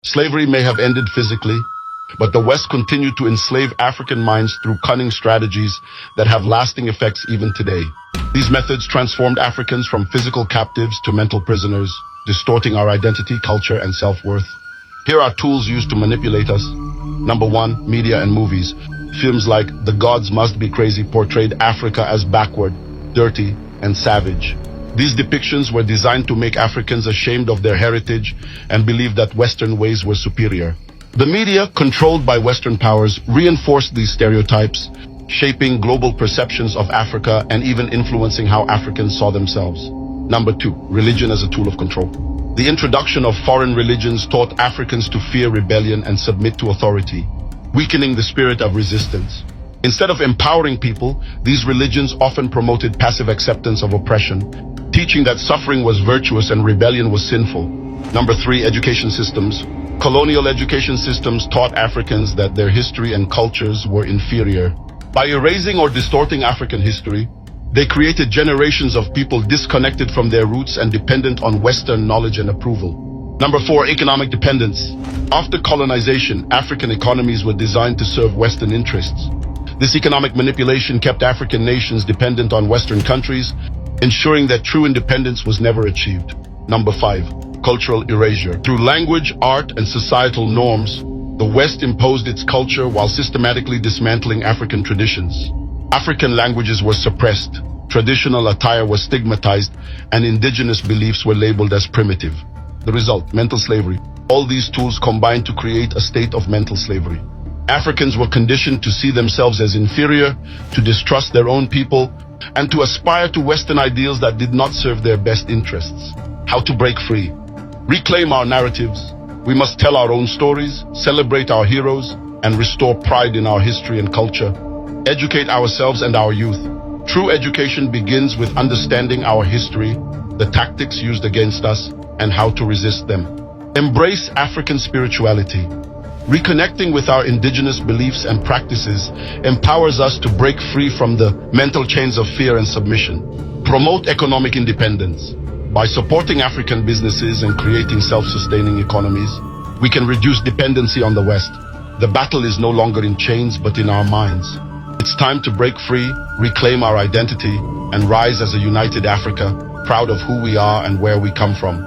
Slavery may have ended physically, but the West continued to enslave African minds through cunning strategies that have lasting effects even today. These methods transformed Africans from physical captives to mental prisoners, distorting our identity, culture, and self-worth. Here are tools used to manipulate us. Number one, media and movies. Films like The Gods Must Be Crazy portrayed Africa as backward, dirty, and savage. These depictions were designed to make Africans ashamed of their heritage and believe that Western ways were superior. The media, controlled by Western powers, reinforced these stereotypes, shaping global perceptions of Africa and even influencing how Africans saw themselves. Number two, religion as a tool of control. The introduction of foreign religions taught Africans to fear rebellion and submit to authority, weakening the spirit of resistance. Instead of empowering people, these religions often promoted passive acceptance of oppression, teaching that suffering was virtuous and rebellion was sinful. Number three, education systems. Colonial education systems taught Africans that their history and cultures were inferior. By erasing or distorting African history, they created generations of people disconnected from their roots and dependent on Western knowledge and approval. Number four, economic dependence. After colonization, African economies were designed to serve Western interests. This economic manipulation kept African nations dependent on Western countries, ensuring that true independence was never achieved. Number five, cultural erasure. Through language, art, and societal norms, the West imposed its culture while systematically dismantling African traditions. African languages were suppressed, traditional attire was stigmatized, and indigenous beliefs were labeled as primitive. The result, mental slavery. All these tools combined to create a state of mental slavery. Africans were conditioned to see themselves as inferior, to distrust their own people, and to aspire to Western ideals that did not serve their best interests. How to break free? Reclaim our narratives. We must tell our own stories, celebrate our heroes, and restore pride in our history and culture. Educate ourselves and our youth. True education begins with understanding our history, the tactics used against us, and how to resist them. Embrace African spirituality. Reconnecting with our indigenous beliefs and practices empowers us to break free from the mental chains of fear and submission. Promote economic independence. By supporting African businesses and creating self-sustaining economies, we can reduce dependency on the West. The battle is no longer in chains, but in our minds. It's time to break free, reclaim our identity, and rise as a united Africa, proud of who we are and where we come from.